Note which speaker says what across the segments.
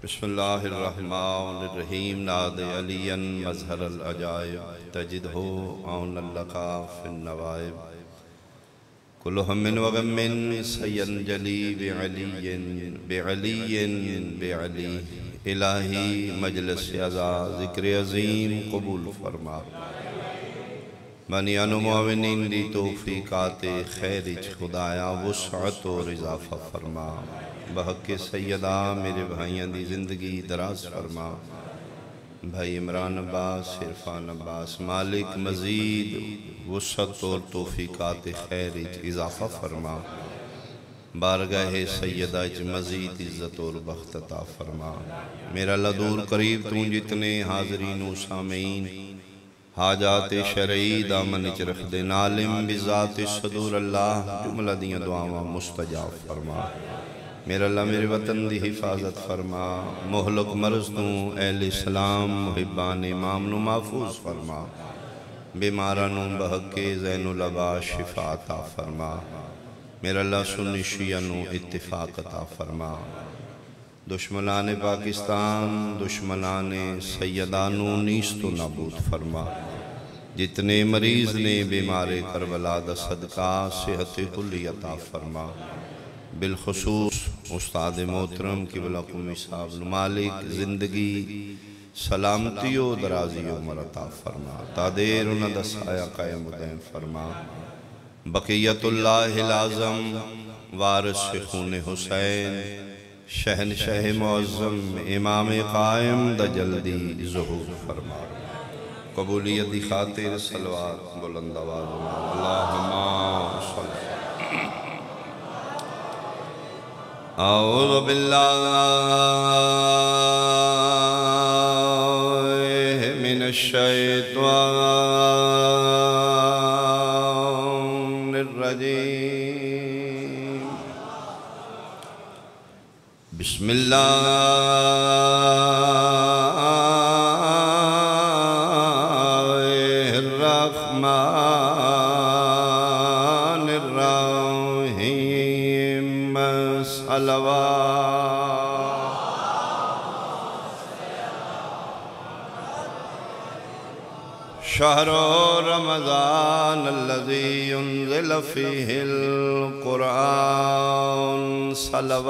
Speaker 1: बिस्मिल्लाहिर्रहमानिर्रहीम नाद अलियन मज़हर अल अजायब तजिद हो औन लका फिन नवाइब कुल्लु हम्मिन व गम्मिन सयंजली बिअली इलाही मजलिस अज़ा ज़िक्र अज़ीम कबूल फरमा बनी अनुमुअमिनीन दी तौफ़ीक़ाते खैरिज खुदाया वुसअत और इज़ाफ़ा फरमा बहक़ सैयदा मेरे भाइयों की ज़िंदगी दराज फरमा। भाई इमरान अब्बास इरफान अब्बास मालिक मज़ीद वुसअत और तौफ़ीक़ात खैरिज इज़ाफ़ा फरमा। बारगाह सैयदा मज़ीद इज़्ज़त और बख़्त अता फरमा। मेरा लदूर करीब तू जितने हाज़रीन व सामीन हाजात शरई दामन च रख दे नालिम बिज़ात सदूर अल्लाह जुमला दियां दुआवां मुस्तजाब फरमा। मेरा अल्लाह मेरे वतन दी हिफाजत फरमा। मोहलक मर्ज तू अहले इस्लाम मुहिबान इमाम नू महफूज फरमा। बीमारा नू बहके ज़ैनुल अबास शिफा अता फरमा। मेरा अल्लाह सुन्नी शिया नू इत्तिफाक अता फरमा। दुश्मनाने पाकिस्तान दुश्मनाने सैयदानू नीस्तो नाबूद फरमा। जितने मरीज़ ने बीमारे करबला दा सदका सेहत कुल्ली अता फरमा। बिलखुसूस उस्ताद मोहतरम किबला कुमी साहब मालिक ज़िंदगी सलामती और दराजी उमर अता फरमा। तादेर उन्हां दा साया कायम दायम फरमा। बक़ियतुल्लाहिल आज़म वारिस खून हुसैन शहनशाह मुअज़्ज़म इमाम कायम दा जल्दी ज़ुहूर फरमा। कबूलियत दी खातिर सलवात बुलंद आवाज़ में अल्लाहुम्मा सल्लि औज़ु बिल्लाहि मिनश शैतानिर रजीम। बिस्मिल्लाहिर रहमानिर रहीम। शहरो रमज़ान अल्लज़ी उन्ज़िल फ़ीहिल क़ुरआन सलवात।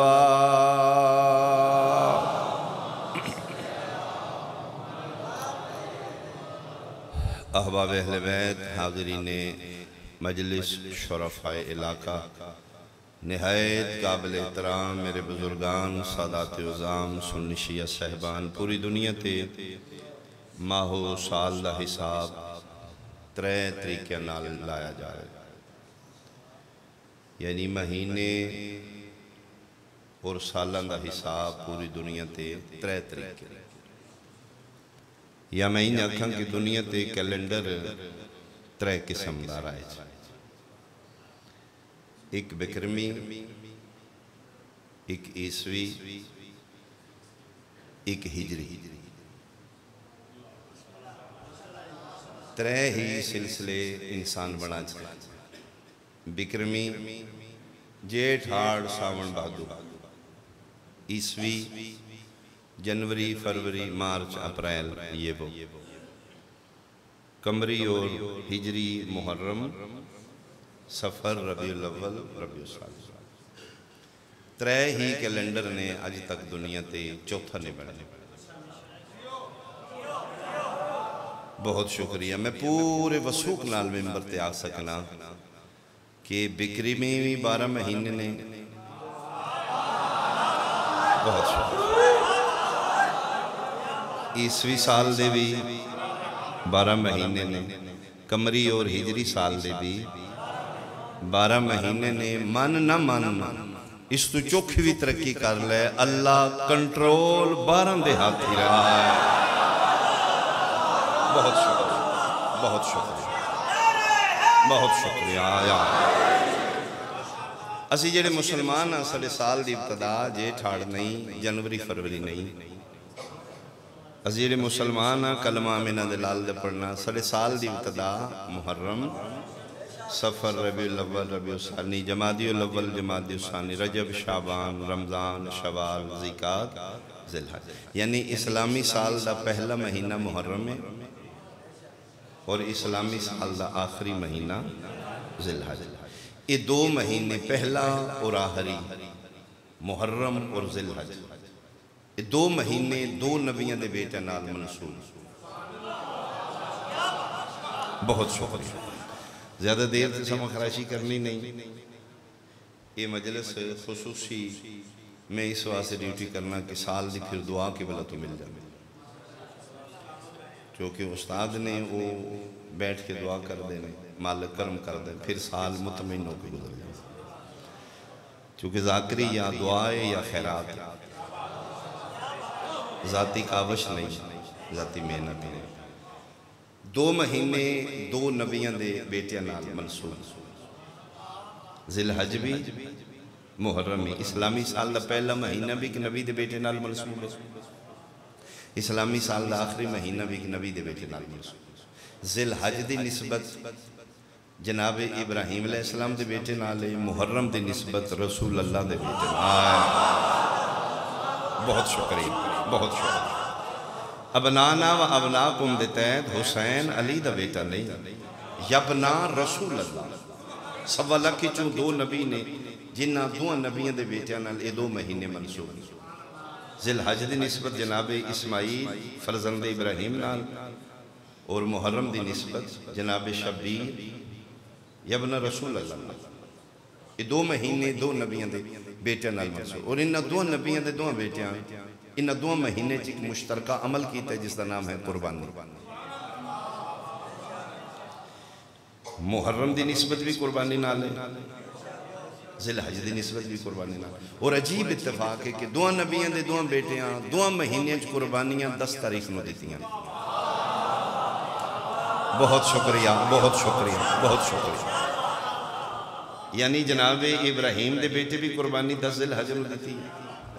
Speaker 1: अहबाब अहले बैत हाज़रीन मजलिस शुरफ़ाए इलाका निहायत काबिल एहतराम मेरे बुजुर्गान सादात उज़ाम सुन्नी शिया साहिबान पूरी दुनिया ते माहो साल दा हिसाब त्रै तरीके नाल लाया जा रहा है। यानी महीने और सालां दा हिसाब पूरी दुनिया ते त्रै तरीके या मैं इन आखां कि दुनिया ते कैलेंडर त्रै किस्म दा राय एक बिक्रमी एक ईसवी एक हिजरी त्रै ही सिलसिले इंसान बना चाहिए। बिक्रमी जेठ हाड़ सावन भादो, ईसवी जनवरी फरवरी मार्च अप्रैल ये वो, कमरी और हिजरी मुहर्रम सफ़र रबीउल अव्वल रबीउल सानी। त्रै ही कैलेंडर ने अज तक दुनिया ते चौथा नहीं बना। बहुत शुक्रिया। मैं पूरे वसूख नाल मेंबर ते आ सकना कि बिक्री में भी 12 महीने ने। बहुत शुक्रिया। ईसवी साल दे भी 12 महीने ने, कमरी और हिजरी साल दे भी 12 महीने ने। मन न मन इस तू चौखी भी तरक्की कर ले, अल्लाह कंट्रोल 12 दे हाथ ही रहा है। बहुत शुक्रिया, बहुत शुक्रिया, बहुत शुक्रिया। असी जेड़े मुसलमान हाँ साढ़े साल की इब्तदा जेठ हाड़ नहीं, जनवरी फरवरी नहीं। असी जेड़े मुसलमान हाँ कलमा मिना दे लाल दे पढ़ना। साढ़े साल की इब्तदा मुहर्रम सफ़र रबीउल अव्वल रबीउल सानी जमादियुल अव्वल जमादियुल सानी रजब शाबान रमज़ान शवाल ज़िकात जिलहज, यानी इस्लामी साल का पहला महीना मुहर्रम है और इस्लामी साल का आखिरी महीना जिलहज। ये 2 महीने पहला और आखिरी मुहर्रम और जिलहज, ये 2 महीने 2 नबियों के बेटे नाल मनसूब। बहुत शुक्रिया, ज़्यादा देर से समा खराशी करनी नहीं। ये मजलिस खुसूसी मैं इस वास्ते ड्यूटी करना कि साल की फिर दुआ के बला तो मिल जाए, क्योंकि उस्ताद ने वो बैठ के दुआ कर देने, मालिक करम कर दे, फिर साल मुतमिन होकर गुजर जाए। क्योंकि ज़ाकरी या दुआ है या खैरात है, ज़ाती कावश नहीं, ज़ाती मेहनत नहीं। 2 महीने 2 नबियों के बेटियां नाल मनसूब, जिलहज भी मुहर्रम भी। इस्लामी साल का पहला महीना भी कि नबी के बेटे नाल मनसूब है, इस्लामी साल का आखिरी महीना भी कि नबी के बेटे नाल मनसूब। जिलहज की निस्बत जनाब इब्राहिम अलैहिस्सलाम के बेटे नाल, मुहर्रम की निस्बत रसूल अल्लाह के बेटे नाल। बहुत शुक्रिया, बहुत शुक्रिया। अबनाना व अबनाकुम दे तहत हुसैन अली का बेटा नहीं, यबना रसूल अल्लाह। सवा लख चों 2 नबी ने जिन्होंने 2 नबियों के बेटियां नाल ये 2 महीने मनसूब। जिलहज की निस्बत जनाब इस्माईल फरजंद इब्राहिम नाल और मुहर्रम की निस्बत जनाब शब्बीर यबना रसूल अल्लाह। ये 2 महीने 2 नबियों के बेटियां नाल मनसूब। और इन 2 नबियों के 2 बेटियां इन 2 महीने च एक मुश्तरका अमल किया जिसका नाम है कुर्बानी। मुहर्रम की निस्बत भी कुर्बानी नाल है, जिलहज की निस्बत भी कुर्बानी नाल। और अजीब इत्तेफाक है कि 2 नबियों के 2 बेटियां 2 महीने कुर्बानियां 10 तारीख को दित्तियां। बहुत शुक्रिया, बहुत शुक्रिया, बहुत शुक्रिया। यानी जनाब इब्राहिम के बेटे भी कुर्बानी 10 जिलहज में दी,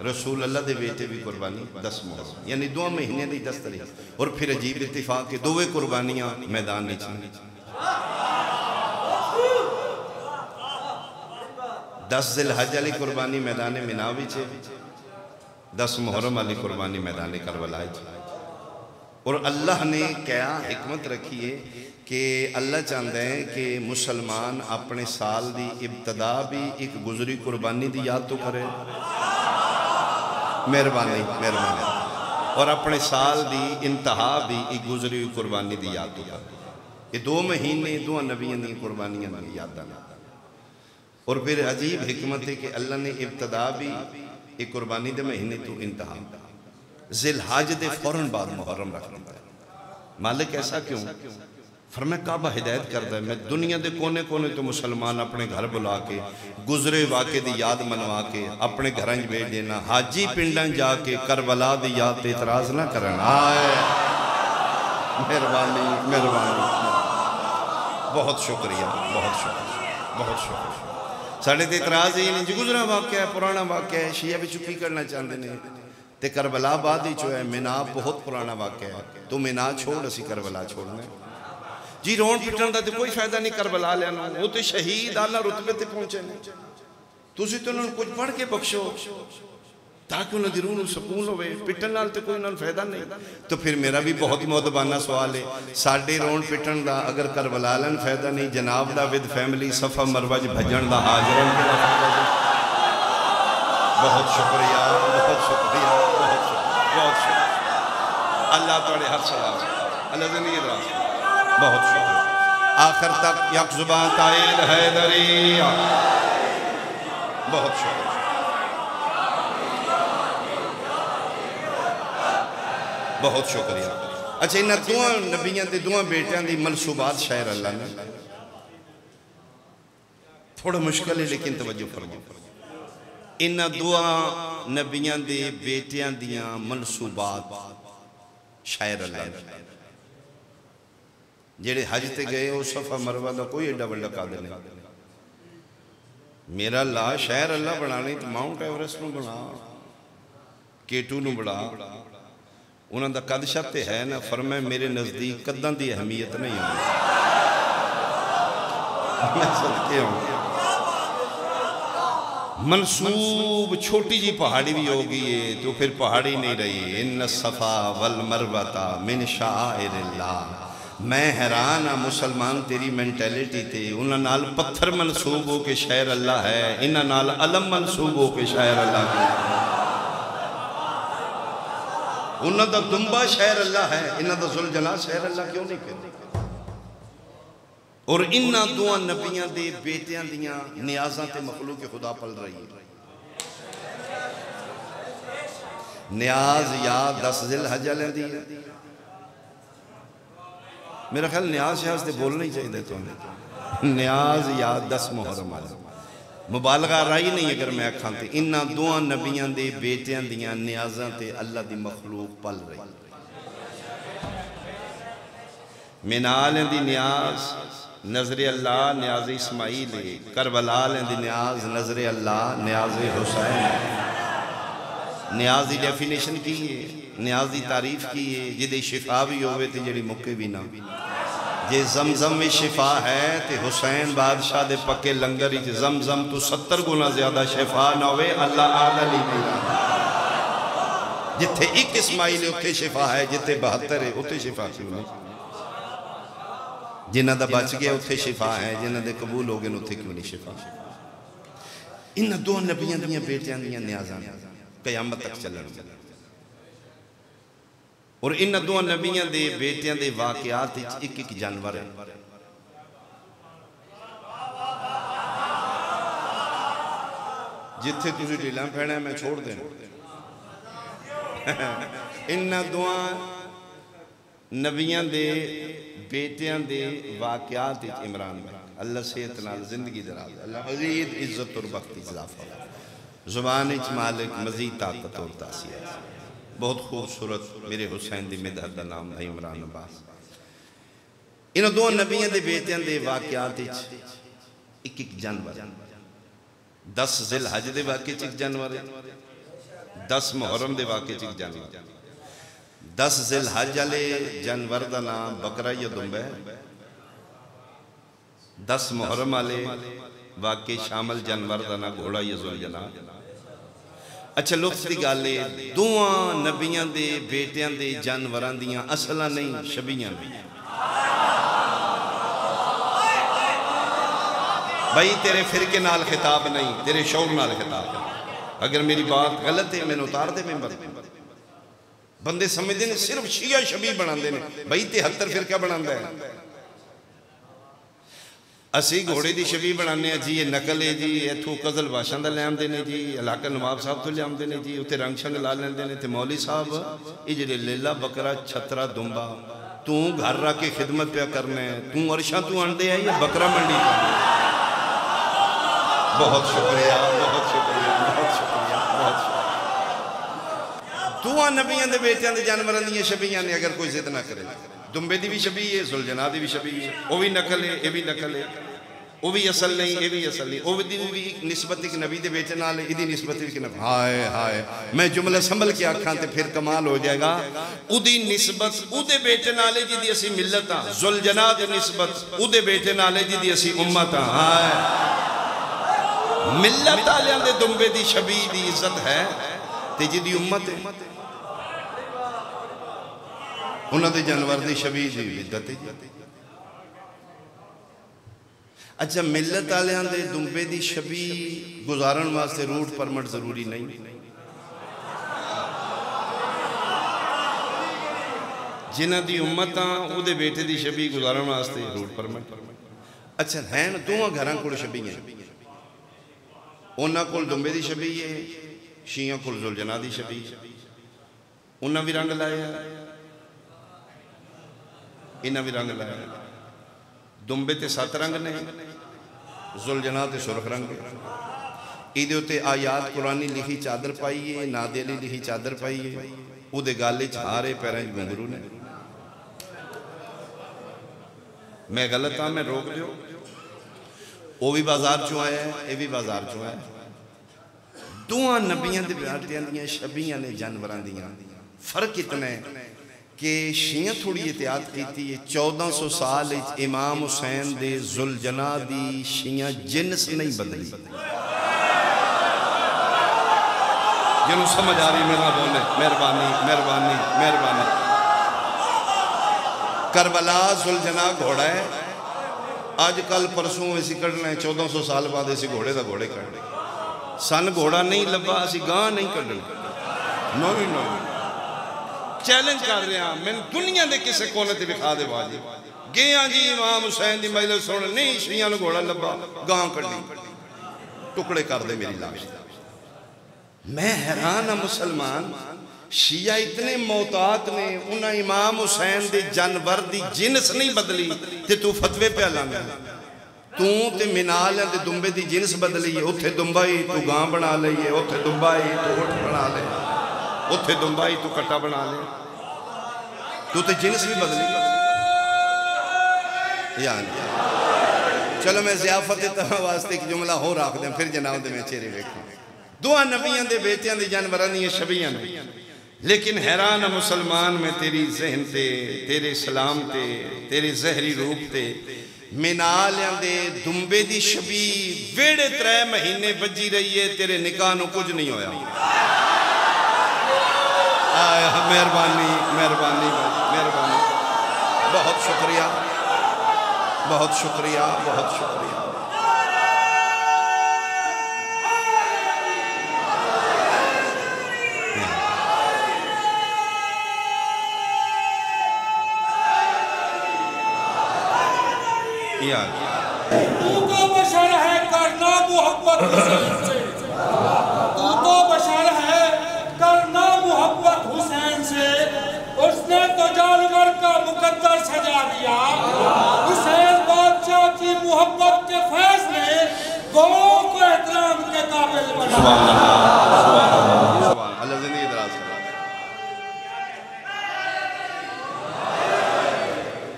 Speaker 1: रसूल अल्लाह के बेटे भी कुर्बानी 10 मुहर्रम, यानी 2 महीने की 10 तारीख। और फिर अजीब इत्तिफाक के 2 कुर्बानियां मैदान में 10 जिलहज वाली कुर्बानी मैदान मिना विच, 10 मुहर्रम वाली कुर्बानी मैदान करबला। और अल्लाह ने क्या हिकमत रखी है कि अल्लाह चाहता है कि मुसलमान अपने साल की इब्तदा भी एक गुजरी कुर्बानी की याद तो करे, मेहरबानी मेहरबानी, और अपने साल की इंतहा भी एक गुजरी हुई कुर्बानी की याद तो करे। ये 2 महीने 2 नबियों की कुर्बानियां की याद। और फिर अजीब हिकमत है कि अल्लाह ने इब्तदा भी एक कुर्बानी के महीने तो इंतहा जिलहज के फौरन बाद मुहर्रम रख लेता है। मालिक ऐसा क्यों? फरमाया काबा हिदायत करता है, मैं दुनिया के कोने कोने तो मुसलमान अपने घर बुला के गुजरे वाक़े की याद मनवा के अपने घर भेज देना, हाजी पिंडा जाके करबला की याद पे इतराज ना करना। मेहरबानी मेहरबानी, बहुत शुक्रिया, बहुत शुक्रिया, बहुत शुक्रिया। साढ़े तो इतराज ही नहीं जी, गुजरा वाक़या है, पुराना वाक़या है, शिया भी चुकी करना चाहते हैं। तो करबला बाद ही जो है मिना बहुत पुराना वाक़या है, तो मिना छोड़ असी करबला छोड़ना जी। रोन पिटन का तो कोई फायदा नहीं करबला लेना, वो तो शहीद आला रुतबे ते पहुंचे ने। तुसी तो उन्होंने कुछ पढ़ के बख्शो ताकि उन्होंने रूह को सुकून होवे, पिटन नाल तो कोई उन्होंने फायदा नहीं। तो फिर मेरा भी बहुत मुअद्दबाना सवाल है, साडे रोन पिटन का अगर करबला लेन फायदा नहीं, जनाब दा विद फैमिली सफा मरवा च भजन का हाजरन के फायदा। बहुत शुक्रिया, बहुत शुक्रिया, बहुत शुक्रिया, बहुत शुक्रिया। अल्लाह तुहाडे हर सलाम, अल्लाह जिंदगी दराज। बहुत शुक्रिया। आखिर तक यक जुबान ताइल हैदरी, बहुत शुक्रिया। बहुत शुक्रिया। अच्छा, इन 2 नबियों के 2 बेटियां की मनसूबात शायर अल्लाह ने थोड़ा मुश्किल है, लेकिन तवज्जो फरमाओ। इन 2 नबियों के बेटियां दियां मनसूबात शायर अल्लाह ने जेड़े हज ते गए वो सफा मरवा का कोई एडा बड़ा कद नहीं। मेरा ला शहर अल्लाह बनाने तो माउंट एवरेस्ट में बना, केटू में बना, उन्होंने कद शत है ना। फरमाया मेरे नज़दीक कदों की अहमियत नहीं होती। मंसूब छोटी जी पहाड़ी भी होगी है तो फिर पहाड़ी नहीं रही। इन सफ़ा वल मरवता मिन शाइरिल्लाह। मैं हैरान हाँ मुसलमान तेरी मैंटेलिटी थे। उन्होंने नाल पत्थर मनसूब हो के शायर अल्लाह है, इन्होंने नाल अलम मनसूब हो के शायर अल्लाह है। उन्होंने तो दुम्बा शायर अल्लाह है, इन्होंने तो जुलजना शायर अल्लाह क्यों नहीं कहते। और इन्हों दों नबियों के बेटियां दियां नियाज़ां ते मखलूक खुदा पल रही है। नियाज याद 10 ज़िलहज लेंदी है। मेरा ख्याल नियाज शायद से बोलना ही चाहिए तुम्हें। नियाज याद 10 मुहर्रम मुबालगा राही नहीं अगर मैं आखां ते इन्हां दों नबियों के बेटियां दियां नियाज़ां ते अल्लाह दी मखलूक पल रही। मिनाल दी नियाज नजरे अल्लाह न्याज इस्माइल, करबला दी न्याज नजरे अल्लाह न्याज हुसैन। न्याज की डेफिनेशन की है, न्याज की तारीफ की है जिहदी शिफा भी होवे ते जिहड़ी मुक्के भी ना। जे जमजम में शिफा है तो हुसैन बादशाह दे पक्के लंगर जमजम तो 70 गुना ज्यादा शिफा ना होवे अल्लाह आला नहीं मिला। जिथे एक इस्माइल उत्थे शिफा है, जिथे 72 है उत्थे शिफा क्यों नहीं। जिन्हों का बच गया उत्थे शिफा है, जिन्हों के कबूल हो गए उत्थे क्यों नहीं शिफा। इन दो नबियों दी बेटियां दी न्याज़ां क़यामत तक चलन। और इन दो नबियों के बेटियां के वाक़यात एक एक जानवर है। जिथे तुसीं ढीला पैना मैं छोड़ देना। इन दो नबियों के बेटियां दे वाक़यात इमरान अल्लाह सेहत नाल जिंदगी दराज, अल्लाह मज़ीद इज्जत और वक्त इजाफा, ज़ुबान मालिक मज़ीद ताकत और तासीर। बहुत खूबसूरत मेरे हुसैन दी मिदहत का नाम है इमरान अब्बास। इन दो नबियों के बेटियां के वाक़यात एक एक जानवर। 10 ज़िलहज के वाक़े एक जानवर है, 10 मुहर्रम के वाक़े एक जानवर। 10 ज़िलहज वाले जानवर का नाम बकरा या दुम्बा है। 10 मुहर्रम वाले वाक़े शामिल जानवर का नाम घोड़ा या ज़ुलजना। अच्छा लुत्फ की गल है दोवां नबियों के बेटियां के जानवरों दियां असलां नहीं शबियां भी। भाई तेरे फिरके नाल खिताब नहीं, तेरे शौर नाल खिताब। अगर मेरी बात गलत है मैंने उतार दे मेंबर। बंदे समझते हैं सिर्फ शिया शबी बनाते हैं, भाई 73 फिरका बनाता है। असी घोड़े की छवि बनाने जी, ये नकल है जी, इतों कजल बादशाह का ले आते हैं जी, इलाका नवाब साहब तो ले आते हैं जी, उत्ते रंग शंग ला लेंगे ने। मौली साहब ये जो लेला बकरा छतरा दुम्बा तू घर रख के खिदमत पे करना है, तू अरशा तू आंदे है या बकरा मंडी। बहुत शुक्रिया, बहुत शुक्रिया, बहुत शुक्रिया, बहुत शुक्रिया। दोवां नबियों के बेटियां के जानवरों दी छबियां ने। अगर कोई जिद ना करे, दुम्बे की भी छबी है, सुलझना की भी छबी है, वह भी नकल है, ये भी नकल है, वह भी असल नहीं, ये भी असल नहीं। वह भी निस्बत एक नबी के बेटे नाल, इसकी निस्बत भी नबी। हाय हाय मैं जुमला संभल के आखा तो फिर कमाल हो जाएगा। उदी निस्बत उदे बेटे नाल है जिहदी असीं मिलत हां, जुलजना दी निस्बत उदे बेटे नाल है जिहदी असीं उम्मत हां। हाय मिलत वालियां दे दुम्बे दी छबी दी इज्जत है ते जिहदी उम्मत है उन्होंने जानवर की छबी की इज्जत है। अच्छा मिलत वालियां दे दुम्बे की छबी गुजारन वास्ते रूट परमिट जरूरी नहीं। जिन्हां दी उम्मत उहदे बेटे की छबी गुजारन वास्ते रूट परमिट। अच्छा हैं दोवां घरां कोल छबियां, उन्हां कोल दुम्बे की छबी है, शियां कोल जुलजना की छबी। उन्हां भी रंग लाया, इन्हें भी रंग लाया। दुम्बे ते 7 रंग ने, जुलजना ते सुरख रंग। इहदे उत्ते आयात कुरानी लिखी चादर पाई है, नादे अली लिखी चादर पाई है, उहदे गल च हार है, पैरों च घुंघरू ने। मैं गलत हाँ, मैं रोक दो। वह भी बाजार चो आया, ये भी बाजार चो आया। दोवां नबियां दे बेटियां दियां छबियां ने जानवरां दियां। फर्क इतना है कि शिया थोड़ी एहतियात की है। 1400 साल इमाम हुसैन दे जुलजना दी शिया जिन्स नहीं बदली। जिन्हों समझ आ रही मेरा बोले मेहरबानी मेहरबानी मेहरबानी। करबला सुलझना घोड़ा है, अज कल परसों असी कढ़ना है, 1400 साल बाद असी घोड़े का घोड़े कढ़ने। सन घोड़ा नहीं लभा, असी गां नहीं कढ़ना। नहीं नहीं चैलेंज कर रहे हैं, मैं दुनिया के किसी कोने से विखा दे बाजी गया जी इमाम हुसैन की मजलिस सुन, नहीं शिया घोड़ा लभा, गां कढ़ी टुकड़े कर दे मेरी लाश। मैं हैरान हाँ मुसलमान, शिया इतने मोहतात ने, उन्हें इमाम हुसैन के जानवर की जिनस नहीं बदली ते तू फतवे पे लाना। तू ते मिनाल ते दुंबे की जिनस बदली है, उत्थे दुंबा ही तू गां बना लीए, उत्थे दुंबा ही तू उठ बना ले, उत्थे दुंबा ही तू कट्टा बना ले, तू तो जिनस भी बदली। चलो मैं ज़ियाफत वास्ते एक जुमला हो रख दें, फिर जनाब मैं चेहरे वेखा। दुआ नबियों के बेटियां के जानवरों दी छबियां ने, लेकिन हैरान मुसलमान में तेरी जहन ते, तेरे सलाम ते, तेरे जहरी रूप ते मिनालियां दे दुंबे दी छबी वेड़े 3 महीने बजी रही है, तेरे निकाह नूं कुछ नहीं होया। मेहरबानी मेहरबानी मेहरबानी, बहुत शुक्रिया बहुत शुक्रिया बहुत शुक्रिया।
Speaker 2: तू तो बशर है करना मोहब्बत हुसैन से, तू तो बशर है करना मोहब्बत हुसैन से, उसने तो जानवर का मुकद्दर सजा दिया। हुसैन बादशाह की मोहब्बत के फैसले गौरों को एहतराम के काबिल बना।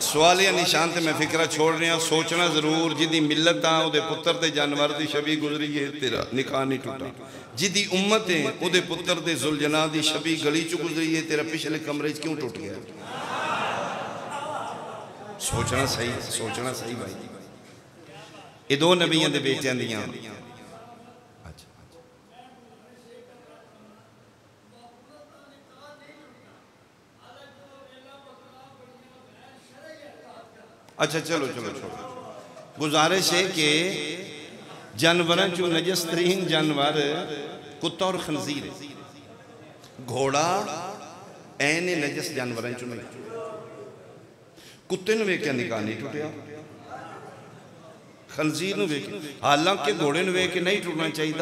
Speaker 1: सवाल या निशान से मैं फिक्रा छोड़ रहा, सोचना जरूर जिदी मिलत आ उहदे पुत्र दे जानवर दी छबी गुजरी है, तेरा निकाह नहीं टूटा। जिदी उम्मत है उहदे पुत्र दे जुलजना दी छबी गली च गुजरी है, तेरा पिछले कमरे च क्यों टूट गया? सोचना सही भाई। ये 2 नबियों दे बेटियां दियां अच्छा चलो चलो छोड़ो। गुजारिश है कि जानवरों चो नजस तरीन जानवर कुत्ता और खंजीर है। घोड़ा ऐने नजस जानवरों चो नहीं। कुत्ते नूं वेख के निकाह नहीं टुटिया, खंजीर नूं वेख, हालांकि घोड़े नूं वेख के नहीं टुटना चाहिए।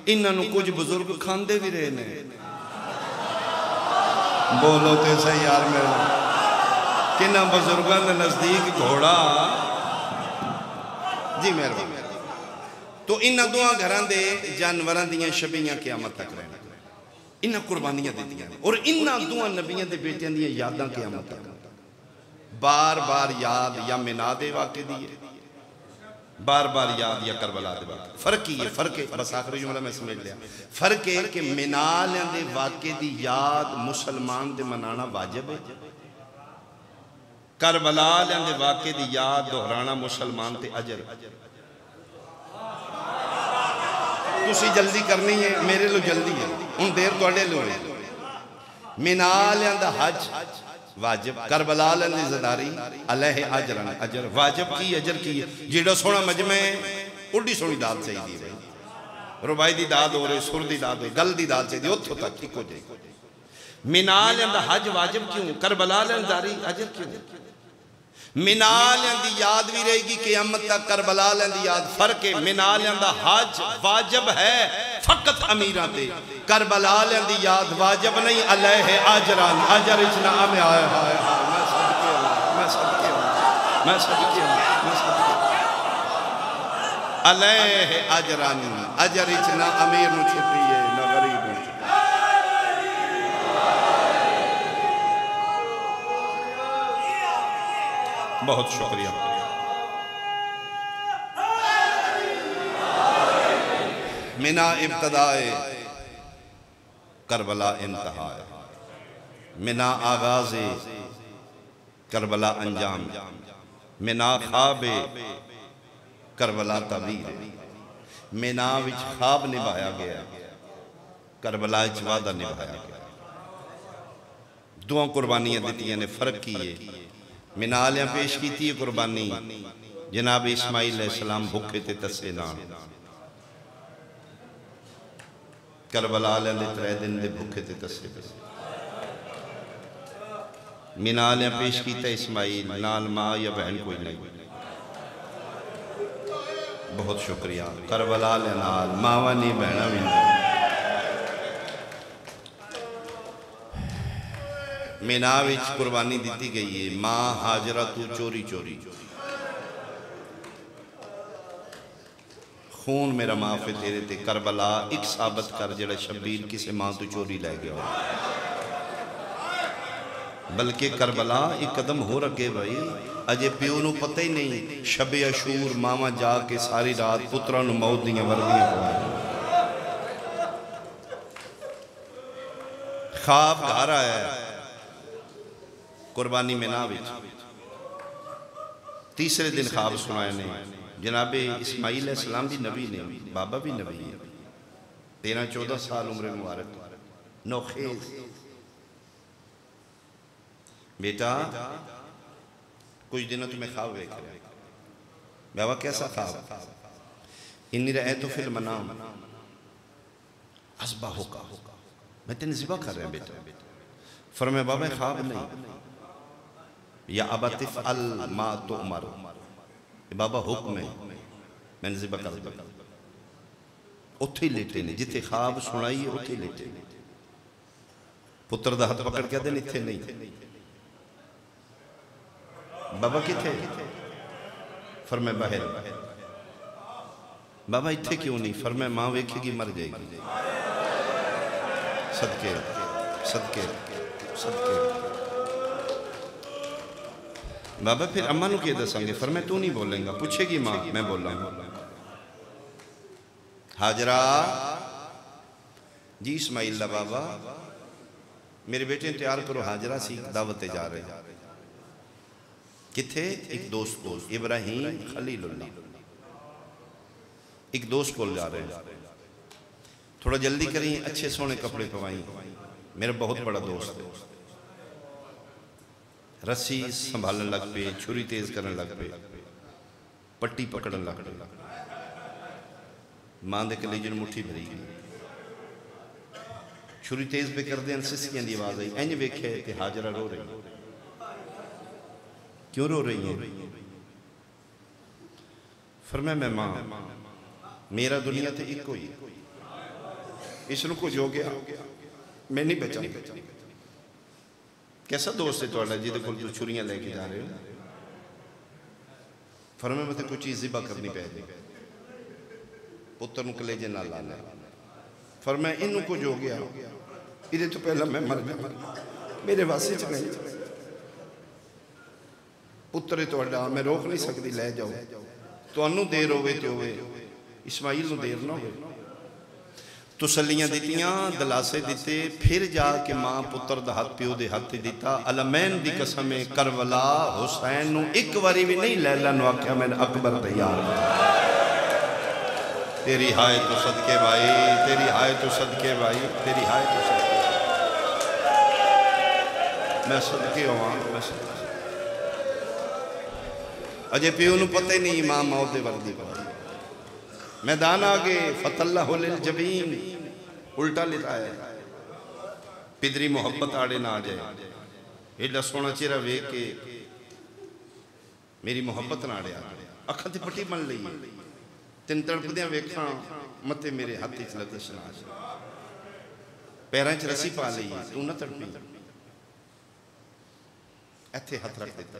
Speaker 1: इन्हां नूं कुछ बुजुर्ग खांदे भी रहे ने। बोलो तो सही यार मेरा, किन्ना बुजुर्गों के नजदीक घोड़ा जी मेहरबानी। तो इन्होंने 2 घरों के जानवरों दी छबियां क़यामत तक रहना, इन्हें कुर्बानियां दी और इन्होंने 2 नबियों के बेटियों दी यादां क़यामत तक बार बार याद, या मिना दे वाक़े दी है, बार बार याद, या करबला दे वाक़े। फर्क ही है, फर्क है, बस आखिरी जुमला मैं समझ लिया। फर्क है कि मिनालियां दे वाक़े दी याद मुसलमान दे मनाना वाजिब है, करबला दे वाक़े दी याद दोहराना मुसलमान ते अजर। तुसी जल्दी करनी है, मेरे लो जल्दी है, हुण देर तुहाडे लो है। मिनालियां दा हज वाजिब, करबला दी ज़दारी अलैहि अजरन, अजर वाजिब की अजर की जेड़ा सोहना मजमे उड्डी सोहनी दाद चाहिए भाई, रुबाई दी दाद हो रही, सुर दी दाद हो, गल दी दाद चाहिए, उत्थों तक इको जी। मिनालियां दा हज वाजिब क्यों, करबला दी ज़दारी अजर क्यों? मिनालियां दी याद भी रहेगी क़यामत तक, करबला दी याद। फर्क है, मिनालियां दा हज वाजिब है फकत अमीरां ते, करबला दी याद वाजिब नहीं, अलैहि अजरन, अजर इतना में आया है। मैं सदके अलैहि अजरन, अजर इतना अमीर नूं छुट्टी है ना गरीब नूं। बहुत शुक्रिया। मिना इब्तदाए करबला इंतहा, मिना आगाज़े करबला अंजाम, मिना ख्वाबे करबला तबीर। मिना विच ख्वाब निभाया गया, करबला च वादा निभाया गया। दुआ कुर्बानियां दित्तियां ने, फर्क की है मिनालियां पेश की है कुर्बानी जनाब इस्माइल अलैहिस्सलाम भुखे ते तस्से नाल, करबला दे 3 दिन दे भुखे ते तस्से पे मिनालियां पेश किया इस्माइल नाल मां या बहन कोई नहीं। बहुत शुक्रिया। करबला दे नाल मावा नहीं बहना भी नहीं। मीना विच कुर्बानी दी गई है। मां हाजरा तू चोरी चोरी खून मेरा माफ है तेरे ते, करबला एक साबित कर जड़ा शब्बीर किसी मां तो चोरी लै गया हो। बल्कि करबला एक कदम हो अगे भाई, अजे प्यो नूं पता ही नहीं। शबे अशूर मावा जाके सारी रात पुत्रां नूं मौत दीयां वर्दियां पवाईयां। ख्वाब घर आया कुर्बानी मीना विच। तीसरे दिन ख्वाब सुनाए ने जनाबे इस्माइल अलैहिस्सलाम भी नबी ने, बाबा भी नबी है। 13-14 साल उम्र मुबारक नौखेज। बेटा कुछ दिनों तुम्हें ख्वाब देख रहे। बाबा कैसा ख्वाब? इन्नी रअयतु फिल मनाम अस्बाहुका, मैं तेन ज़िबा कर रहा बेटा। फरमाया बाबा ख्वाब नहीं, या अबा तिफ़अल मा तुअमर, बाबा हुक्म है मैंने ज़िबा कर दिया। उत्थे लेटे ने जिथे ख्वाब सुनाई उत्थे लेटे ने। पुत्र दा हाथ पकड़ के आदे इत्थे नहीं। बाबा किथे? फरमाया बाहर। बाबा इत्थे क्यों नहीं? फरमाया मां वेखेगी मर जाएगी। सदके सदके सदके। बाबा फिर अम्मा नूं क्या दसांगे? फरमाया तू नहीं बोलेगा, पूछेगी मां, मैं बोला। हाजरा जी इस्माइल दा बाबा मेरे बेटे तैयार करो, हाजरा सी दावते जा रहे। किथे? एक दोस्त को, इब्राहिम खलीलुल्लाह, एक दोस्त को जा रहे हैं। थोड़ा जल्दी करी, अच्छे सोने कपड़े पवाई, मेरा बहुत बड़ा दोस्त है। रस्सी संभालने लग पे, छुरी तेज करने लग पे, पट्टी पकड़न लग पे। मां दे कलेजे नूं मुट्ठी भरी गई। छुरी तेज पे कर दें, सिस्कियां दी आवाज आई। इंज वेखे ते हाजरा रो रही। क्यों रो रही है? फरमाया मैं मां, मेरा दुनिया ते एक ही, इसनूं कुछ हो गया मैं नहीं बचा। कैसा दोस्त है तुहाडा जिहदे कोल तुसीं छुरियां लेके जा रहे हो? फरमाया मैं कोई चीज़ ज़िबा करनी पै जाए, पुत्र नूं कलेजे नाल ला लै। फरमाया इनू कुछ हो गया, इहदे तो पहला मैं मर जावां, मेरे वास्ते च नहीं। पुत्र है तुहाडा, मैं रोक नहीं सकती, लै जाओ। तुहानूं देर होवे ते होवे, इस्माइल नूं देर ना होवे। तसलियां दित्तियां, दलासे दिते। फिर जाके मां पुत्र दा हाथ प्यो दे हाथ दिता। अलमैन दी कसम है, करबला हुसैन नूं एक बारी भी नहीं लैला नूं आख्या मैं अकबर तैयार। तेरी हाय तो सदके भाई, तेरी हाय तो सदके भाई, तेरी हाय तो सदके, मैं सदके होवां, मैं सदके। अजे प्यो नूं पता ही नहीं मां मौत दे वर्दी पा। मैदान आ गए, फतल्लाहु लिल जबीन, उल्टा लिखा है पिदरी मोहब्बत आड़े ना आ जाए। एडा सोना चेहरा वेख के मेरी मोहब्बत ना आड़े आ जाए। अखां ते पट्टी बन लई, तिन तड़पदियां वेखां मते मेरे हाथ च लगिश ना आ जाए। पैरां च रस्सी पा लई, तू ना तड़पी। इत्थे हथ रख दिता,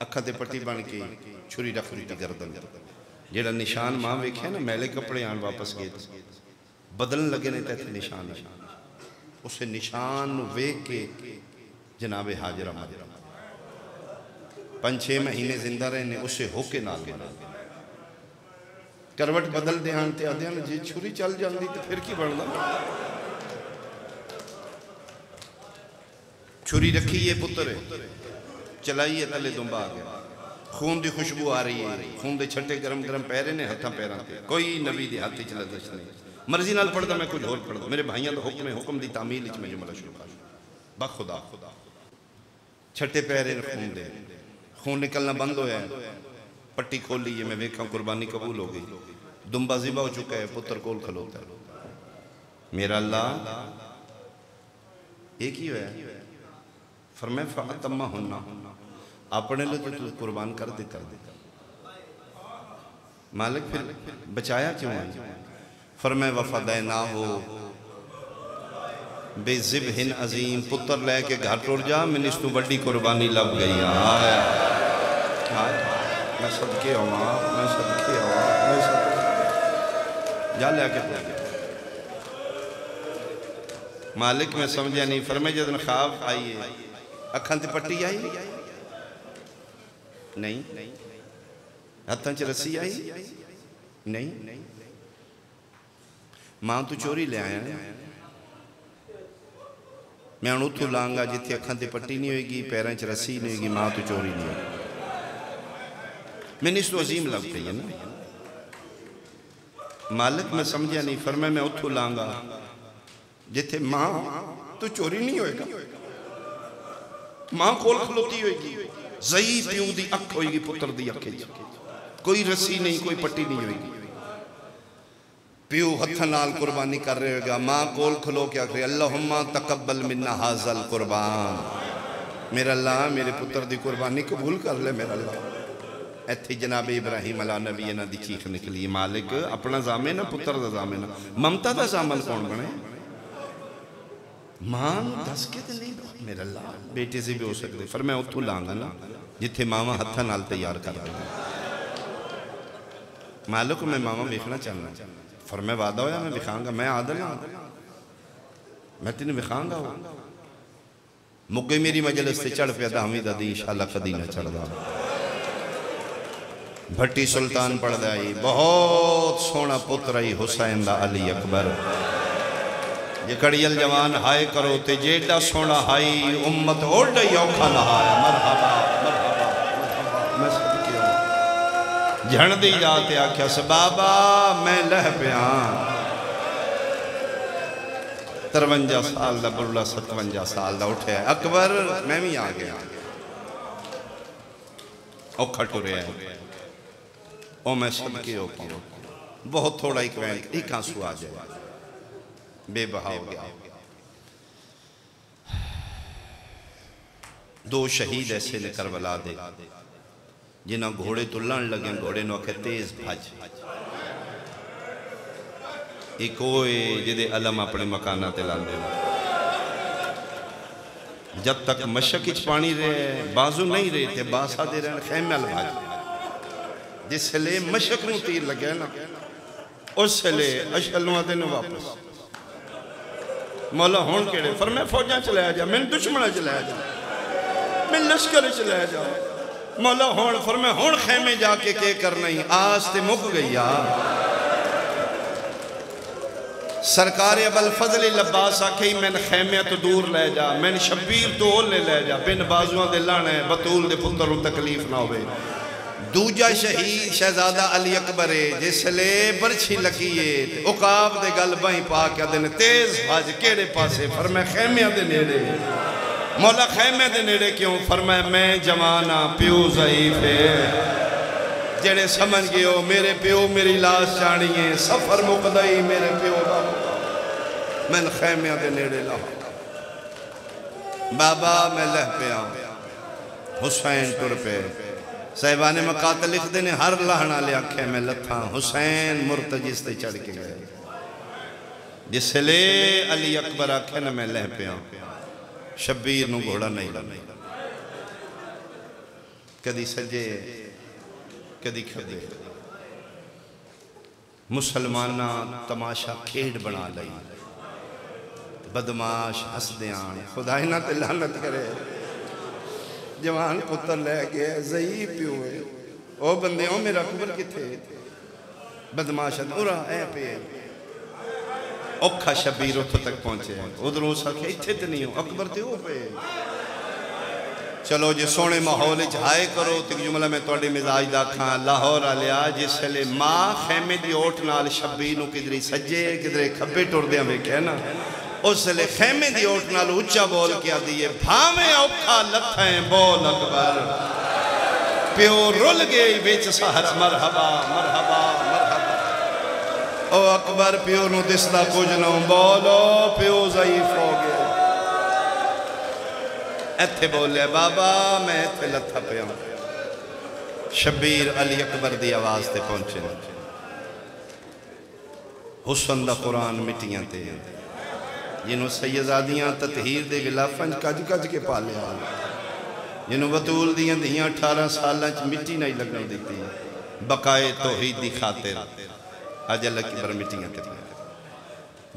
Speaker 1: अखां ते पट्टी बन के छुरी रख दी गर्दन। जेड़ा निशान मां वेख्या ना, मैले कपड़े आन वापस गए बदलन लगे ने, तो इत्थे निशान है। उस निशान वेख के जनाबे हाजरा मर गया। 5-6 महीने जिंदा रहे ने, उसे होके नाल गए। करवट बदल देन ते आदियां जी छुरी चल जाती तो फिर की बनता। छुरी रखी है पुत्र, चलाई है, थले दुंबा आ गया। खून की खुशबू आ रही है, खून के छट्टे गरम गरम पै रहे ने हथां पैरां ते। कोई नबी दे हाथ च लगिश नहीं। मर्जी नाल पढ़दा मैं कुछ होर पढ़दा मेरे भाइयों का हुक्म दी तामील विच मैं जुमला शुरू कर बखुदा छठे पैरे खून निकलना बंद होया पट्टी खोली है मैं वेखा कुर्बानी कबूल हो गई दुम्बा ज़िबा हो चुका है पुत्र कोल खलोता है मेरा अल्लाह एक ही होया फरमाया फ़अतम्मा हुन्ना अपने लिए तो कुर्बान कर देता मालिक फिर बचाया क्यों है फरमाया वफ़ादैना हो बेज़िबहिन अज़ीम पुत्र लेके घर टुर जा मैंने इस तू बड़ी कुर्बानी लब गई मैं सदके आवा मैं सदके आवा मैं जा लेके मालिक मैं समझा नहीं फरमाया जदन ख्वाब आई है अखां ते पट्टी आई नहीं हथां च रस्सी आई नहीं मां तू चोरी ले आया मैं हूँ उतों लाँगा जिथे अखां ते पट्टी नहीं होएगी पैरों च रस्सी नहीं होगी मां तू चोरी नहीं होगी मैंने इस तो अजीम लग गई है ना मालिक मैं समझा नहीं फरमाया मैं उतों लाँगा जिथे मां तू चोरी नहीं होएगा मां कोल खलोती होएगी ज़ई प्यू दी अख होएगी पुत्र दी अख कोई रस्सी नहीं कोई पट्टी नहीं होएगी प्यू हथ नाल कुर्बानी कर रहे होगा मां कोल खलो क्या करे अल्लाहुम्मा तकब्बल मिन्ना हाज़ल कुर्बान मेरा अल्लाह मेरे पुत्र दी कुर्बानी कबूल कर ले मेरा अल्लाह इत्थे जनाब इब्राहिम अला नबी इन्हां दी चीख निकली मालिक अपना जामे ना पुत्र दा जामे ना ममता दा जामन कौन बने मां दस के ते नहीं मेरा अल्लाह बेटे से भी हो सकते फिर मैं उतों लाँगा ना जिथे मावा हथा नाल तैयार कर देंगे मालिक मैं मावा वेखना चाहना फिर मैं वादा होया मैं विखांगा मैं आदल हाँ मैं तेन विखांगा मुक गई मेरी मजलिस से चढ़ पे हमीद दी इंशाअल्लाह कदी ना चढ़दा भट्टी सुल्तान पढ़दा आई बहुत सोहना पुत्र आई हुसैन दा अली अकबर जे कड़ियल जवान हाय करो ते जेड़ा सोना हाई उम्मत ओडा ही औखा नहाया मरहबा मरहबा मैं सदके झण दी जाते आख्या स बाबा मैं लह पिया 53 साल दा बुढ़ा 57 साल दा उठे अकबर मैं भी आ गया औखा टुरिया ओ मैं सदके हो पाऊं बहुत थोड़ा एक आंसू आ जाए बेबहा हो गया दो शहीद ऐसे ने करबला दे जिन्हें घोड़े तो लड़ लगे घोड़े नो आखे तेज भज एक जिदे अलम अपने मकाना ते लांदे जब तक मशक पानी रहे बाजू नहीं रहे थे बासा दे रहे खैमे भज जिसले मशक नूं तीर लगे ना उसले अशलुआ तेन वापस मौला हुण केड़े फरमाया फौजा चलाया जा मैंने दुश्मन चलाया जा मैं लश्कर चलाया जा मौला हुण फरमाया हुण खैमे जाके के करना ही आस ते मुक गई यार सरकार अबल फजल लब्बास आखे मैंने खैमे तो दूर ले जा मैंने शब्बीर तो ले जा बिन बाजुआं दे लाने बतूल दे पुत्र नूं तकलीफ ना होवे दूजा शहीद शहजादा अली अकबर है जिसले बरछी लगी है उकाब दे गल बाई पा के दिन तेज भज केड़े पासे फरमाया खैमे दे नेड़े मौला खैमे दे नेड़े क्यों फरमाया मैं जवाना प्यो ज़ईफ है जेड़े समझ गए मेरे प्यो मेरी लाश चाणी है सफर मुकदई मेरे प्यो दा मैं खैमे दे नेड़े ला बाबा मैं लह पिया हुसैन टुर पे साहिबाने मकात लिखते ने हर लाहना ले आखे मैं लथा हुसैन मुर्तजिस ते चढ़ के गए जिसले अली अकबर आखे ना मैं लह पिया शब्बीर नूं घोड़ा नहीं लगा कदी सजे कदी खबे मुसलमाना तमाशा खेड बना लई बदमाश हसदे आन खुदा इन्हां ते लानत करे जवान पुत्र लै गया ज़ई प्यो है ओ बंदे ओ मेरा अकबर किथे बदमाश उरा ऐ पे औखा शब्बीर उतों तक पहुंचे उधरों उस आखे इत्थे ते नहीं हो अकबर ते ओ पे चलो जे सोने माहौल हाय करो तो जुमला मैं थोड़े मिजाज का आखा लाहौर आलिया जिसले माँ खेमे की ओठ नाल शब्बीर नूं किधरे सज्जे किधरे खब्बे टुरदियां वेख्या ना उसले खेमे की ओठ नाल उच्चा बोल के आदि है भावे औखा लथें बोल अकबर प्यो रुल गए बिच सहरा मरहबा मरहबा मरहबा ओ अकबर प्यो नूं दिसदा कुछ ना बोलो प्यो ज़ईफ हो गया इत्थे बोले बाबा मैं इत्थे लथा पिया शब्बीर अली अकबर की आवाज़ ते पहुंचे हुसन दा कुरान मिट्टियां ते जिन्हों सैयदादियां ततहीर दे गिलाफां कज कज के पालिया जिन्हों बतूल दियां धियां 18 साल मिट्टी नहीं लगन दी बकाए तौहीद दी खातिर अज अल अकबर मिट्टियां ते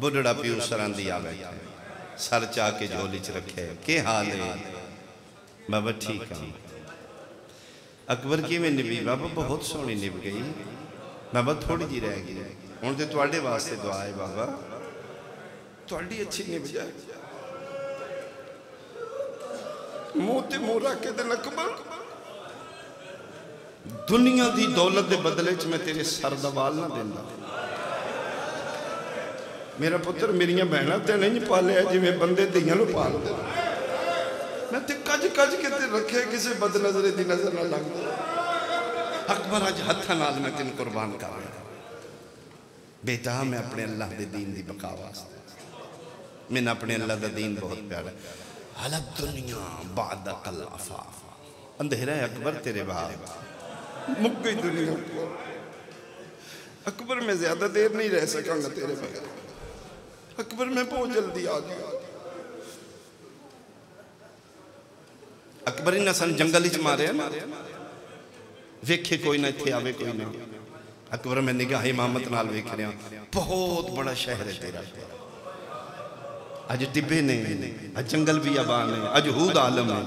Speaker 1: बुढ़ड़ा प्यू सरांदी आ गया सर चा के झोली च रखे के हाल है बाबा ठीक है अकबर की में निभी बाबा बहुत सोहनी निभ गई बाबा थोड़ी जी रह गई हुण ते तुहाडे वास्ते दुआ है बाबा थोड़ी अच्छी निभ जाए मुंह ते मुंह रख के दिन अकबर दुनिया की दौलत के बदले च मैं तेरे सर दा वाल ना देंदा मेरा पुत्र मेरिया भैन तो नहीं पालिया जिमें बंदे धियां नूं पालदे मैं ते कज कज के ते रखे किसी बदनजरे की नजर ना लग अकबर अज हत्थां नाल मैं तेन कुर्बान कर रहा बेटा मैं अपने अल्लाह के दीन की बका वास्ते मैंने अपने अल्लाह का दीन बहुत प्यारा हालत दुनिया बाद अंधेरा है अकबर तेरे बाद मुक गई दुनिया अकबर मैं ज्यादा देर नहीं रह सकांगा तेरे बगैर अकबर मैं बहुत जल्दी आ गया अकबर इन्हें सन जंगल च मारे ना वेखे कोई ना इत्थे आवे कोई ना अकबर मैं निगाह इमामत नाल वेख रहा बहुत बड़ा शहर है तेरा अज टिब्बे ने अज जंगल भी आबान है अज हूद आलम है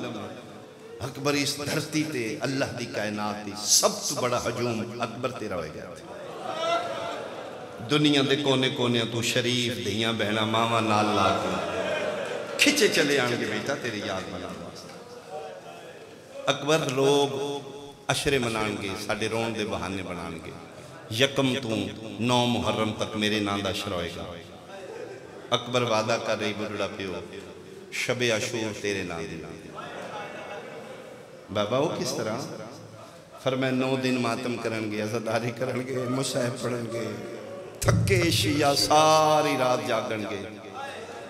Speaker 1: अकबर इस धरती ते अल्लाह की कायनात की सब तो बड़ा हजूम अकबर तेरा हो गया दुनिया के कोने कोने तू शरीफ धियां बहना मावा नाल ला के खिंचे चले आएंगे बेटा तेरी याद मना अकबर लोग अशरे मनाएंगे साडे रोण दे बहाने बनाएंगे यकम तू 9 मुहर्रम तक मेरे नाम का अशर होएगा अकबर वादा कर रही बुढ़ा प्यो शबे अशूर तेरे नाम दे बाबा वो किस तरह फरमाया 9 दिन मातम करनगे अज़ादारी करनगे मुसाहिब पढ़नगे थके शिया सारी रात जागणगे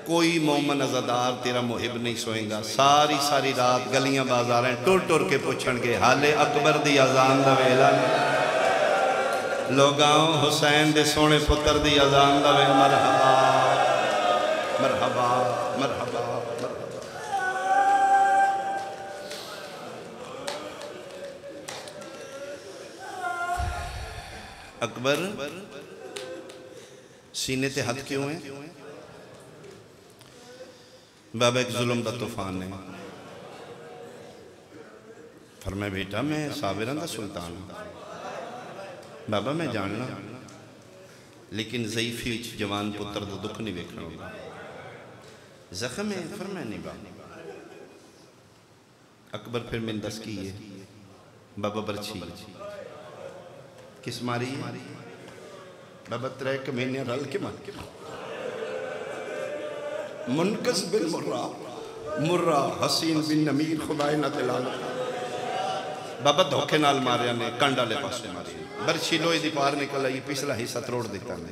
Speaker 1: कोई मोमन अज़ादार तेरा मुहिब नहीं सोएगा सारी सारी रात गलियां बाजारें टुर टुर के पूछणगे हाले अकबर दी अजान दा वेला लोगां हुसैन दे सोने पुत्र दी अजान दा वेला मरहबा मरहबा मरहबा अकबर सीने ते हाथ क्यों है बाबा एक जुल्म का तूफान है फरमाया बेटा मैं साबिरां दा सुल्तान हूं बाबा मैं जानना लेकिन ज़ईफी जवान पुत्र का दुख नहीं वेखना होगा जख्म है फरमाया नहीं बाबा अकबर फिर मैंने दस की है बाबा बरछी किस मारी बाबा 3 महीने रल के मार मुनकस बिन मुर्रा मुर्रा हसीन बिन नमीर खुदाए ना तिलाल बाबा धोखे नाल मारिया ने कंड वाले पासे मारी बरछी लोहे दी पार निकल आई पिछला हिस्सा तरोड़ दिता ने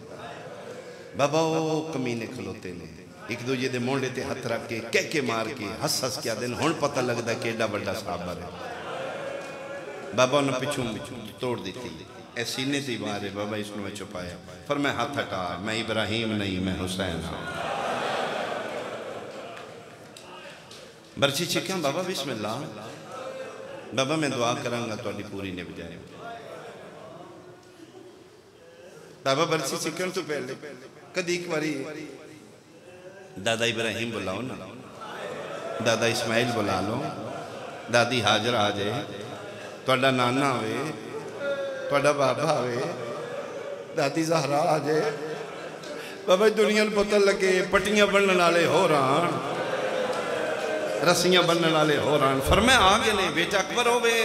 Speaker 1: बाबा वो कमीने खलोते ने एक दूजे दे मोंडे ते हथ रख के कह के मार के हस हस के दिन हुण पता लगदा कि एडा बड़ा साबर है बाबा ने पिछू तोड़ दी सीने की वार है बाबा इसको मैं छुपाया पर मैं हाथ हटा मैं इब्राहिम नहीं मैं हुसैन हाँ बरछी छिक्या बाबा बिस्मिल्लाह बाबा मैं दुआ करांगा थोड़ी पूरी निभ जाए बाबा बरछी छिकन तो पहले कदी एक बारी दादा इब्राहिम बुलाओ ना दादा इस्माइल बुला लो दादी हाजर आ जाए थोड़ा नाना आवे थोड़ा बाबा आवे दादी जहरा आ जाए बाबा दुनिया पता लगे पट्टियां बनने वाले हो रहा रस्सियां बनने वाले हो रहा फरमाया आ गए ने बेटा अकबर हो वे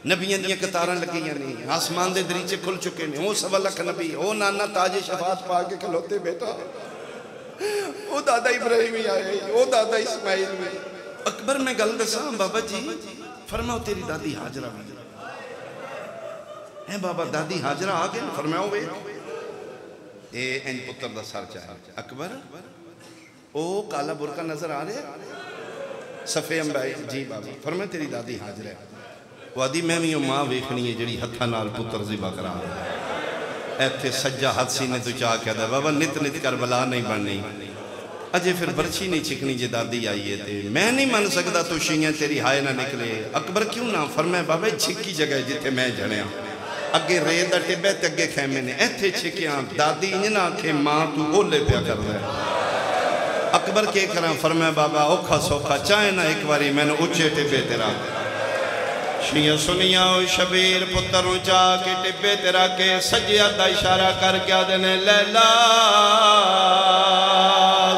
Speaker 1: नबियां दी कतारां लगियां ने आसमान दे दरीचे खुल चुके ने ओ सवा लख नबी ओ नाना ताजे शफात पा के खलोते बेटा ओ दादा इब्राहिम ही आए ओ दादा इस्माइल भी अकबर मैं गल दसा बाबा जी फरमाओ तेरी दादी हाजरा भी है बाबा दादी हाजरा आ गए फरमाओ वे ए इन पुत्र दा सर चाहे अकबर ओ काला बुरका नजर आ रहा सफे अंबाई जी बाबा फरमाए तेरी दादी हाजरा है वो आदि मैं भी मां वेखनी है जी हथा नाल पुत्र ज़िबा करा इत्थे सज्जा हाथ सीने तो चाह कहता बाबा नित नित कर बला नहीं बननी अजे फिर बरछी नहीं छिकनी जे दादी आई है ते मैं नहीं मन सकता तू शियां तेरी हाय ना निकले अकबर क्यों ना फरमाए बाबा छिकी जगह जिथे मैं जणिया अगे रेत दा टिब्बे ते अगे खैमे ने इत्थे छिकिया दादी इंज ना आखे मां तू ओले पिया करदा अकबर के करा फरमाए बाबा औखा सौखा चाहे ना एक बारी मैंने उच्चे टिब्बे तेरा शिया सुनिया शबीर पुत्र चा के टिब्बे तेरा के सज्जे दा इशारा कर क्या देने लैला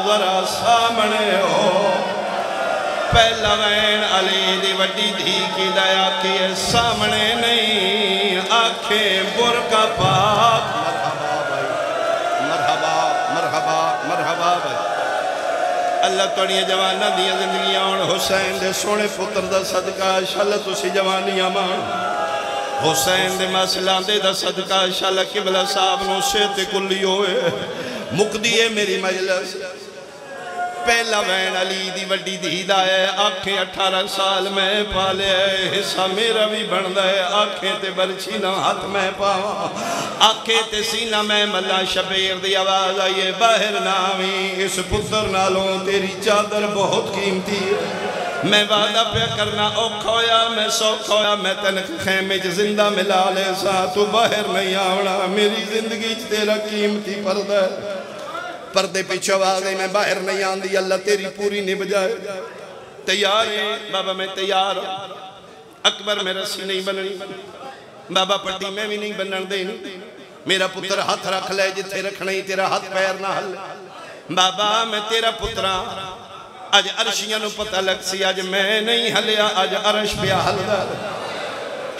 Speaker 1: जरा सामने हो पहला वैन अली दी वड्डी धी की दया की सामने नहीं आखे बुरका पाक मरहबा मरहबा मरहबा भाई अल्लाह तुहाड़ियां जवानां दियां जिंदगियां होण हुसैन दे सोहणे पुत्र दा सदका शाला तुसी जवानियां मान हुसैन दे मसलांदे दा सदका शाला किबला साहब नूं सेहत कुल्ली होए मुकदी है मेरी मजलिस पहला वैन अली दी वड्डी धी दा है आखे 18 साल मैं पाले हिस्सा मेरा भी बनदा है आखे ते बरछी ना हाथ मैं पावा आखे ते सीना मैं मल्ला शबीर दी आवाज आई है बाहर ना आवी इस पुत्र नालों तेरी चादर बहुत कीमती है मैं वादा पे करना औखा होया मैं सौखा होया मैं तेन खैमे च जिंदा मिला ले सा तू बाहर नहीं आवना मेरी जिंदगी च तेरा कीमती पर्दा है पर्दे पीछे आवाज मैं बाहर नहीं आंदी अल्लाह तेरी पूरी निभ जाए तैयार है बाबा मैं तैयार अकबर में रस्सी नहीं बननी बाबा पट्टी मैं भी नहीं बनन देनी मेरा पुत्र हाथ रख ले जिथे रखना ही तेरा हाथ पैर ना हल बाबा मैं तेरा पुत्रा अज अरशियां नूं पता लग सी अज मैं नहीं हलिया अज अरश पिया हलदा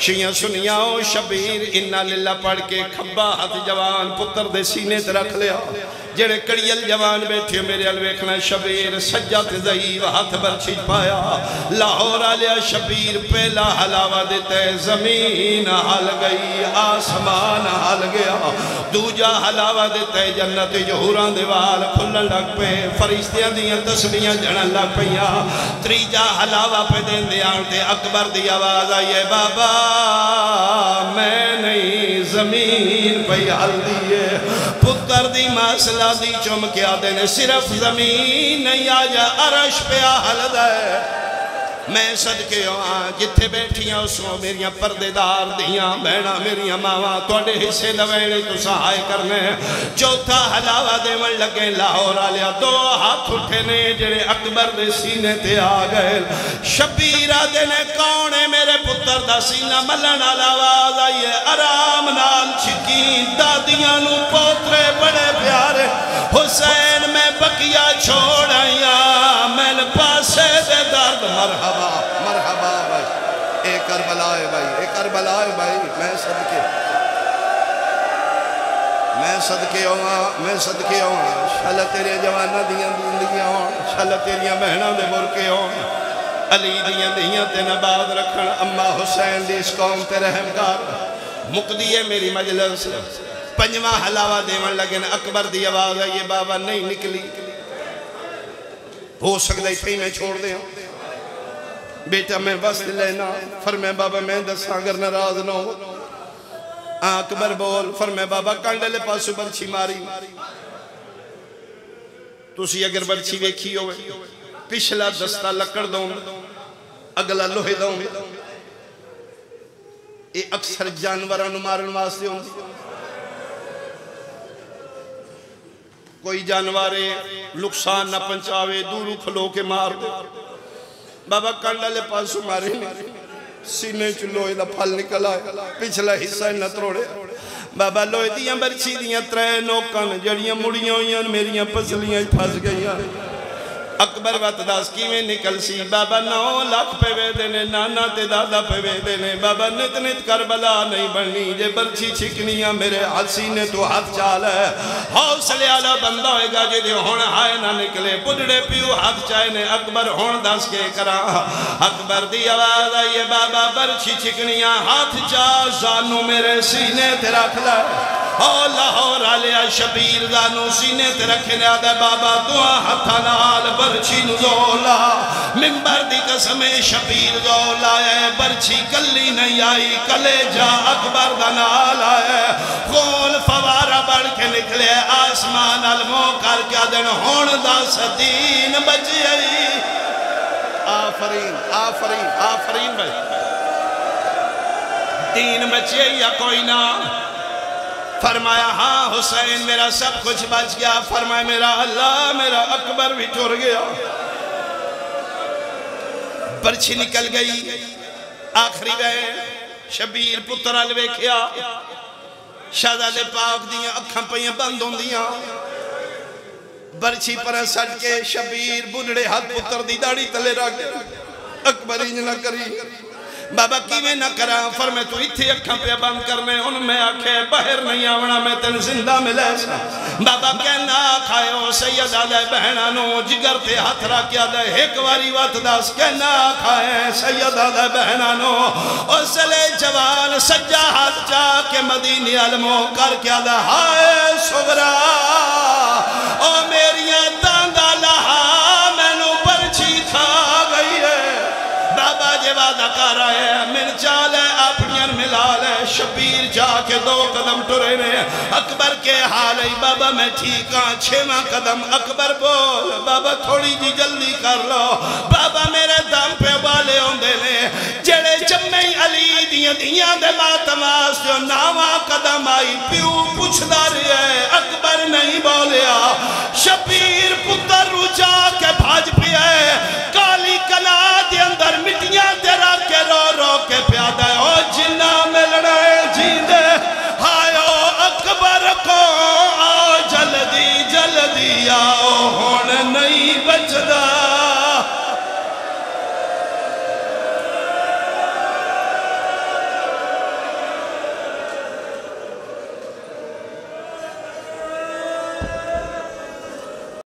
Speaker 1: शिया सुनिया शबीर इन्ना लिल्ला पढ़ के खब्बा हाथ जवान पुत्र दे सीने ते रख लिया जेड़े कड़ियल जवान बैठे मेरे अल वेखना शबीर सज्जा ते ज़ईफ़ हाथ बरछी पाया लाहौर आलिया शबीर पहला हलावा देते जमीन हल गई आसमान हल गया दूजा हलावा देते जन्नत जहूरां दे वाल खुलन लग पे फरिश्तियां दियां तस्बीहां जणन लग पईयां त्रीजा हलावा पे देंदे आण ते अकबर दी आवाज आई है बाबा मैं नहीं जमीन पई हलदी है पुत्र दी मसला दी चुम के आते ने सिर्फ जमीन नहीं आजा अरश पे हलदा है मैं सदके जिथे बैठिया उसों मेरिया पर्देदार दियां बहना मेरिया मावा तुहाडे हिस्से लवेणे तो सहाय करने चौथा हलावा देवन लगे लाहौर आलिया दो हाथ उठे ने जेड़े अकबर दे सीने ते आ गए शबीर आदे ने कौन है मेरे पुत्र दा सीना मलन वाला आवाज आई है आराम नाल छिकी दादियां नू पोतरे बड़े प्यारे हुसैन मैं बकिया छोड़ आया मैन पासे दे दर्द मरहबा मरहबा भाई ए करबला है भाई ए करबला है भाई मैं सदके आवां शाला तेरे जवाना दियां जिंदगियां होण शाला तेरियां बहनां दे बुरके होण अली दियां दियां ते नबाद रखण अम्मा हुसैन दी इस कौम ते रहम कर मुकदी है मेरी मजलिस पंजवा हलावा देवन लगे न अकबर दी आवाज आई है बाबा नहीं निकली हो सकता इतने मैं छोड़ दे बेटा मैं बस लेना फरमाया बाबा मैं दसा अगर नाराज ना हो अकबर बोल फरमाया बाबा कंडले पास बरछी मारी तुसी अगर बरछी वेखी हो पिछला दस्ता लकड़ दो अगला लोहे दो ये अक्सर जानवरों को मारन वास्ते होंदी कोई जानवर नुकसान न पहुंचावे दूर खलो के मार दे बाबा कंड वाले पासों मारे सीने च लोहे का फल निकल आया पिछला हिस्सा न त्रोड़े बाबा लोहे दियां बरछी दियां त्रै नोकां जड़ियां मुड़ियां हुई मेरिया पसलियां फस गई अकबर वत दस किवें निकल सी बाबा 9 लाख पे वेदे ने नाना ते दादा पे वेदे ने बाबा नित नित करबला नहीं बननी जे बरछी छिकनिया मेरे हाथी ने तो हाथ चाल है हौसले वाला बंदा होएगा जे हुण हाय ना निकले बुढ़ड़े पियो हाथ चाहे ने अकबर हुण दस के करा अकबर दी आवाज आई है बाबा बरछी छिकनिया हाथ चा जानू मेरे सीने ते रख ले ओ लाहौर आलिया शबीर जानू सीने ते रखे ने आदा बाबा दुआ हथा नाल बरछी नु जोला मिंबर दी कसम शबीर जोला है बरछी कली नहीं आई कलेजा अकबर दा नाल आया खून फवारा बन के निकले आसमान अल मुंह करके आदन हुण दस दीन बच आई आफरीन आफरीन आफरीन भाई दीन बचे या कोई ना फरमाया हाँ हुसैन मेरा सब कुछ बच गया फरमाया मेरा अल्लाह मेरा अकबर भी टुर गया बरछी निकल गई आखिरी गए शबीर पुत्र अल वेख्या शहजादे पाक दियां अखां पईयां बंद होंदियां बरछी पर सट के शबीर बुढ़ड़े हाथ पुत्र दी दाढ़ी तले रख अकबर इंज ना करी बाबा किवें ना करा फरमाया तू इत्थे अखां पे बंद करने हुण मैं आखे बाहर नहीं आवना मैं तेन जिंदा मिले बाबा कहना खायो सैयदा दे बहना नो जिगर ते हाथ रख दे एक बारी वत दस कहना खाए सैयदा दे बहना नो उसले जवान सज्जा हाथ चा के मदीने अलमो करके दे हाय सुगरा ओ मेरियां दांदा लहा मैनू बरछी खा गई है बाबा जे वादा कर आए मिल चाल अपनियां मिला ले शबीर जाके 2 कदम टुरे ने अकबर के हाल है बाबा मैं ठीक हाँ 6वां कदम अकबर बोल बाबा थोड़ी जी जल्दी कर लो बाबा मेरे दम पे वाले होंदे ने जेड़े जम्मे अली दियां दियां दे मातम वास्ते 9वां कदम आई प्यू पुछदा रहा अकबर नहीं बोलिया शबीर पुत्र रुजा के भज पिया काली कला दे अंदर मिट्टियां तेरा के रो के प्यादा ओ जिन्ना मिलना जींदे हायो अकबर को आओ जल्दी जल्दी आओ हुण नहीं बचदा